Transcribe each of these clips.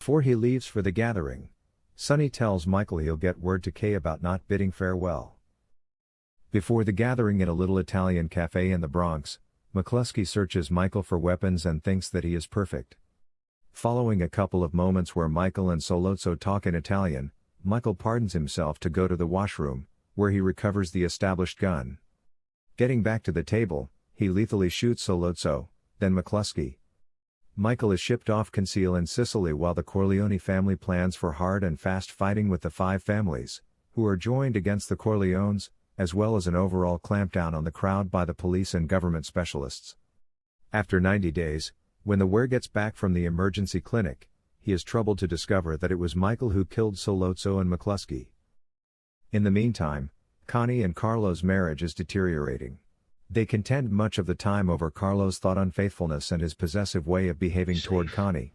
Before he leaves for the gathering, Sonny tells Micheal he'll get word to Kay about not bidding farewell. Before the gathering at a little Italian cafe in the Bronx, McCluskey searches Micheal for weapons and thinks that he is perfect. Following a couple of moments where Micheal and Sollozzo talk in Italian, Micheal pardons himself to go to the washroom, where he recovers the established gun. Getting back to the table, he lethally shoots Sollozzo, then McCluskey. Micheal is shipped off conceal in Sicily while the Corleone family plans for hard and fast fighting with the five families, who are joined against the Corleones, as well as an overall clampdown on the crowd by the police and government specialists. After 90 days, when the Were gets back from the emergency clinic, he is troubled to discover that it was Micheal who killed Sollozzo and McCluskey. In the meantime, Connie and Carlo's marriage is deteriorating. They contend much of the time over Carlo's thought unfaithfulness and his possessive way of behaving toward Connie.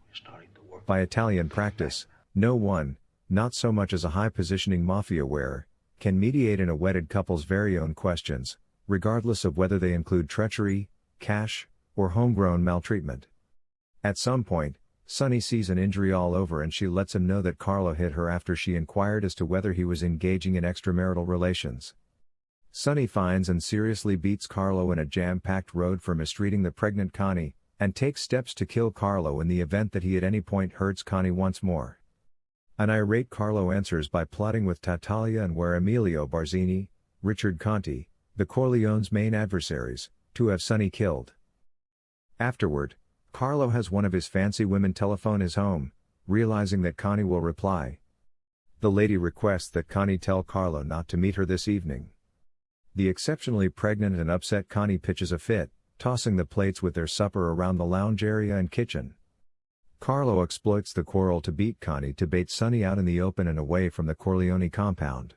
By Italian practice, no one, not so much as a high-positioning mafia wearer, can mediate in a wedded couple's very own questions, regardless of whether they include treachery, cash, or homegrown maltreatment. At some point, Sonny sees an injury all over and she lets him know that Carlo hit her after she inquired as to whether he was engaging in extramarital relations. Sonny finds and seriously beats Carlo in a jam-packed road for mistreating the pregnant Connie, and takes steps to kill Carlo in the event that he at any point hurts Connie once more. An irate Carlo answers by plotting with Tartaglia and where Emilio Barzini, Richard Conti, the Corleone's main adversaries, to have Sonny killed. Afterward, Carlo has one of his fancy women telephone his home, realizing that Connie will reply. The lady requests that Connie tell Carlo not to meet her this evening. The exceptionally pregnant and upset Connie pitches a fit, tossing the plates with their supper around the lounge area and kitchen. Carlo exploits the quarrel to beat Connie to bait Sonny out in the open and away from the Corleone compound.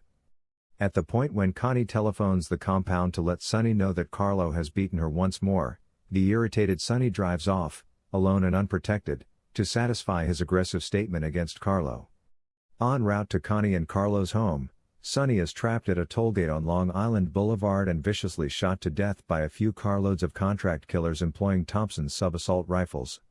At the point when Connie telephones the compound to let Sonny know that Carlo has beaten her once more, the irritated Sonny drives off, alone and unprotected, to satisfy his aggressive statement against Carlo. En route to Connie and Carlo's home, Sonny is trapped at a tollgate on Long Island Boulevard and viciously shot to death by a few carloads of contract killers employing Thompson's sub-assault rifles.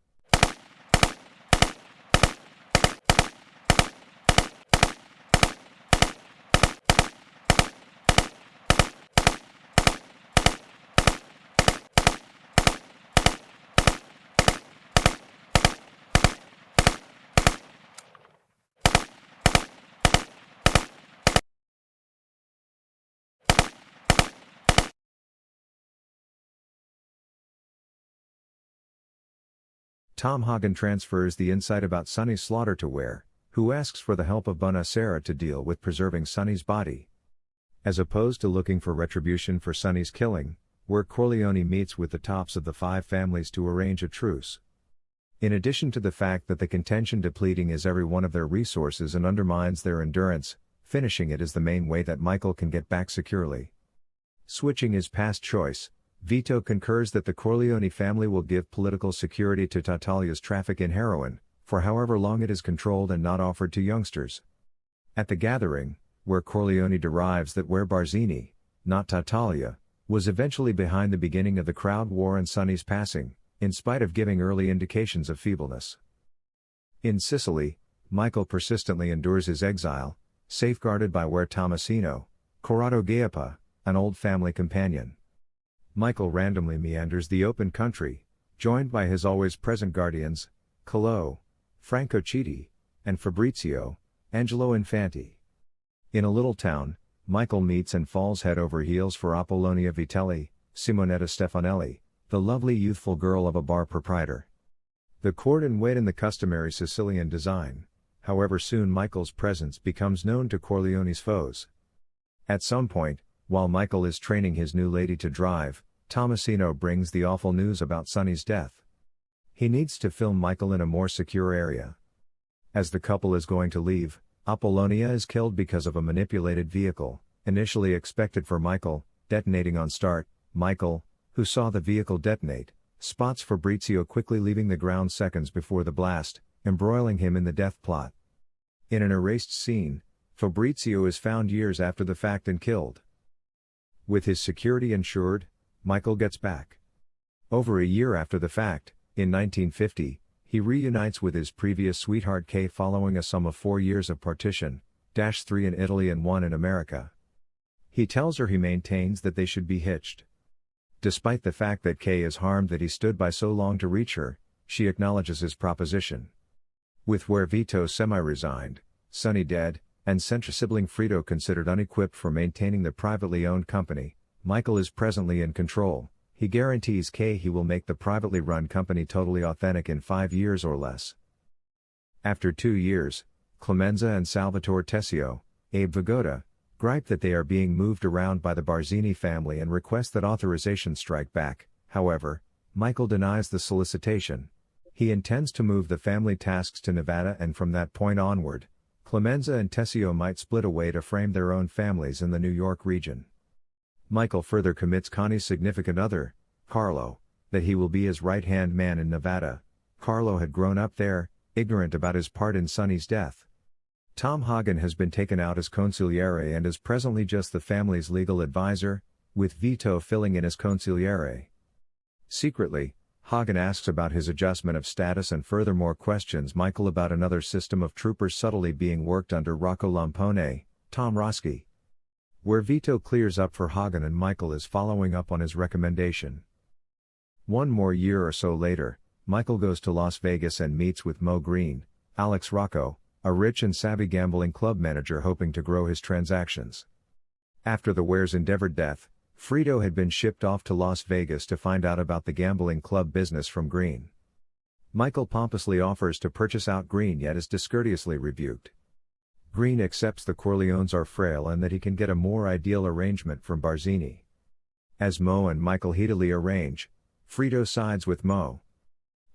Tom Hagen transfers the insight about Sonny's slaughter to Ware, who asks for the help of Bonacera to deal with preserving Sonny's body. As opposed to looking for retribution for Sonny's killing, Ware Corleone meets with the tops of the five families to arrange a truce. In addition to the fact that the contention depleting is every one of their resources and undermines their endurance, finishing it is the main way that Micheal can get back securely. Switching his past choice, Vito concurs that the Corleone family will give political security to Tartaglia's traffic in heroin, for however long it is controlled and not offered to youngsters. At the gathering, where Corleone derives that where Barzini, not Tartaglia, was eventually behind the beginning of the crowd war and Sonny's passing, in spite of giving early indications of feebleness. In Sicily, Micheal persistently endures his exile, safeguarded by Ware Tomasino, Corrado Gaepa, an old family companion. Micheal randomly meanders the open country, joined by his always-present guardians, Collò, Franco Chiti, and Fabrizio, Angelo Infanti. In a little town, Micheal meets and falls head over heels for Apollonia Vitelli, Simonetta Stefanelli, the lovely youthful girl of a bar proprietor. The court and wed in the customary Sicilian design, however soon Michael's presence becomes known to Corleone's foes. At some point, while Micheal is training his new lady to drive, Tomasino brings the awful news about Sonny's death. He needs to film Micheal in a more secure area. As the couple is going to leave, Apollonia is killed because of a manipulated vehicle, initially expected for Micheal, detonating on start. Micheal, who saw the vehicle detonate, spots Fabrizio quickly leaving the ground seconds before the blast, embroiling him in the death plot. In an erased scene, Fabrizio is found years after the fact and killed. With his security ensured, Micheal gets back. Over a year after the fact, in 1950, He reunites with his previous sweetheart Kay following a sum of 4 years of partition, 3 in Italy and 1 in America. He tells her he maintains that they should be hitched. Despite the fact that Kay is harmed that he stood by so long to reach her, she acknowledges his proposition. With where Vito semi-resigned, Sonny dead, and Centra sibling Frito considered unequipped for maintaining the privately owned company, Micheal is presently in control. He guarantees Kay he will make the privately run company totally authentic in 5 years or less. After 2 years, Clemenza and Salvatore Tessio, Abe Vigoda, gripe that they are being moved around by the Barzini family and request that authorization strike back. However, Micheal denies the solicitation. He intends to move the family tasks to Nevada, and from that point onward, Clemenza and Tessio might split away to frame their own families in the New York region. Micheal further commits Connie's significant other, Carlo, that he will be his right-hand man in Nevada. Carlo had grown up there, ignorant about his part in Sonny's death. Tom Hagen has been taken out as consigliere and is presently just the family's legal advisor, with Vito filling in as consigliere. Secretly, Hagen asks about his adjustment of status and furthermore questions Micheal about another system of troopers subtly being worked under Rocco Lampone, Tom Roski. Where Vito clears up for Hagen and Micheal is following up on his recommendation. 1 more year or so later, Micheal goes to Las Vegas and meets with Mo Green, Alex Rocco, a rich and savvy gambling club manager hoping to grow his transactions. After the Ware's endeavored death, Frito had been shipped off to Las Vegas to find out about the gambling club business from Green. Micheal pompously offers to purchase out Green yet is discourteously rebuked. Green accepts the Corleones are frail and that he can get a more ideal arrangement from Barzini. As Mo and Micheal heatedly arrange, Frito sides with Mo.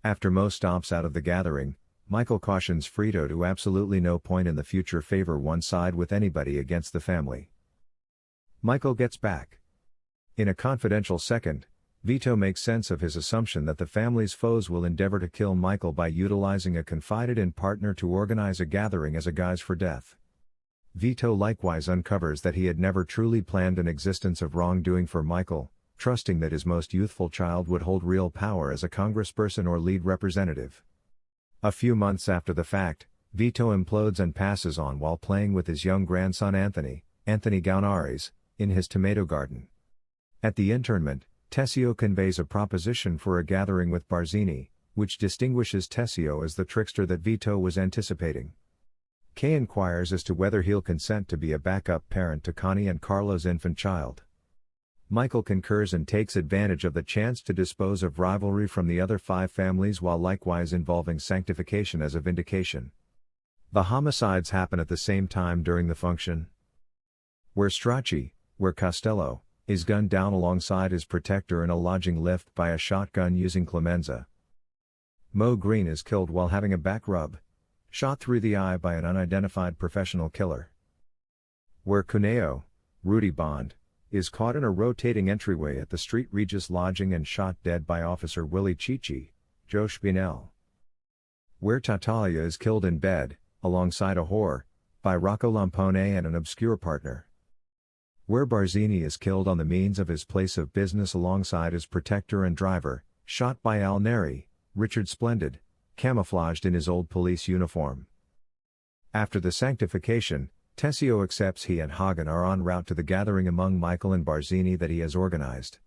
After Mo stomps out of the gathering, Micheal cautions Frito to absolutely no point in the future favor one side with anybody against the family. Micheal gets back. In a confidential second, Vito makes sense of his assumption that the family's foes will endeavor to kill Micheal by utilizing a confided-in partner to organize a gathering as a guise for death. Vito likewise uncovers that he had never truly planned an existence of wrongdoing for Micheal, trusting that his most youthful child would hold real power as a congressperson or lead representative. A few months after the fact, Vito implodes and passes on while playing with his young grandson Anthony Gaunaris, in his tomato garden. At the internment, Tessio conveys a proposition for a gathering with Barzini, which distinguishes Tessio as the trickster that Vito was anticipating. Kay inquires as to whether he'll consent to be a backup parent to Connie and Carlo's infant child. Micheal concurs and takes advantage of the chance to dispose of rivalry from the other 5 families while likewise involving sanctification as a vindication. The homicides happen at the same time during the function. Where Costello, is gunned down alongside his protector in a lodging lift by a shotgun using Clemenza. Mo Green is killed while having a back rub, shot through the eye by an unidentified professional killer. Where Cuneo, Rudy Bond, is caught in a rotating entryway at the Street Regis lodging and shot dead by Officer Willie Chichi, Joe Spinell. Where Tatalia is killed in bed, alongside a whore, by Rocco Lampone and an obscure partner. Where Barzini is killed on the means of his place of business alongside his protector and driver, shot by Al Neri, Richard Splendid, camouflaged in his old police uniform. After the sanctification, Tessio accepts he and Hagen are en route to the gathering among Micheal and Barzini that he has organized.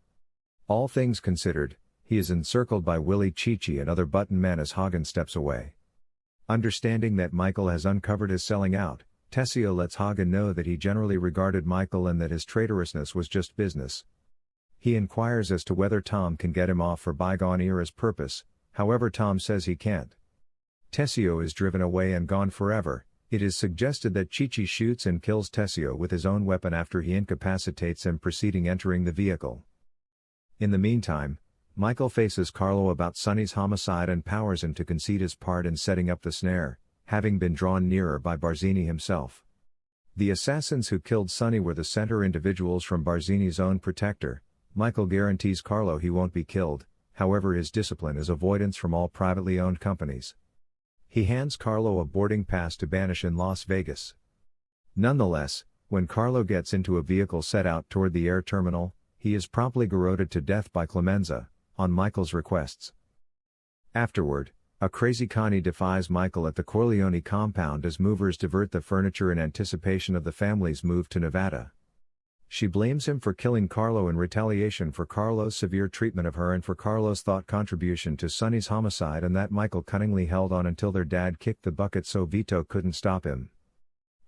All things considered, he is encircled by Willie Chichi and other button men as Hagen steps away. Understanding that Micheal has uncovered his selling out, Tessio lets Hagen know that he generally regarded Micheal and that his traitorousness was just business. He inquires as to whether Tom can get him off for bygone era's purpose, however Tom says he can't. Tessio is driven away and gone forever. It is suggested that Chichi shoots and kills Tessio with his own weapon after he incapacitates him preceding entering the vehicle. In the meantime, Micheal faces Carlo about Sonny's homicide and powers him to concede his part in setting up the snare, having been drawn nearer by Barzini himself. The assassins who killed Sonny were the center individuals from Barzini's own protector. Micheal guarantees Carlo he won't be killed, however his discipline is avoidance from all privately owned companies. He hands Carlo a boarding pass to banish in Las Vegas. Nonetheless, when Carlo gets into a vehicle set out toward the air terminal, he is promptly garroted to death by Clemenza, on Michael's requests. Afterward, A crazy Connie defies Michael at the Corleone compound as movers divert the furniture in anticipation of the family's move to Nevada. She blames him for killing Carlo in retaliation for Carlo's severe treatment of her and for Carlo's thought contribution to Sonny's homicide, and that Michael cunningly held on until their dad kicked the bucket so Vito couldn't stop him.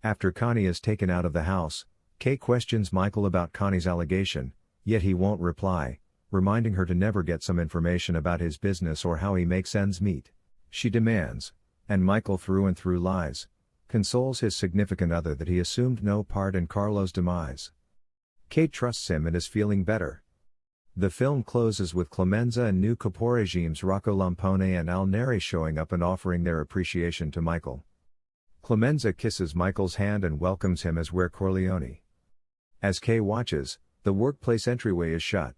After Connie is taken out of the house, Kay questions Michael about Connie's allegation, yet he won't reply, reminding her to never get some information about his business or how he makes ends meet. She demands, and Michael through and through lies, consoles his significant other that he assumed no part in Carlo's demise. Kate trusts him and is feeling better. The film closes with Clemenza and new Capo regimes Rocco Lampone and Al Neri showing up and offering their appreciation to Michael. Clemenza kisses Michael's hand and welcomes him as Ware Corleone. As Kay watches, the workplace entryway is shut.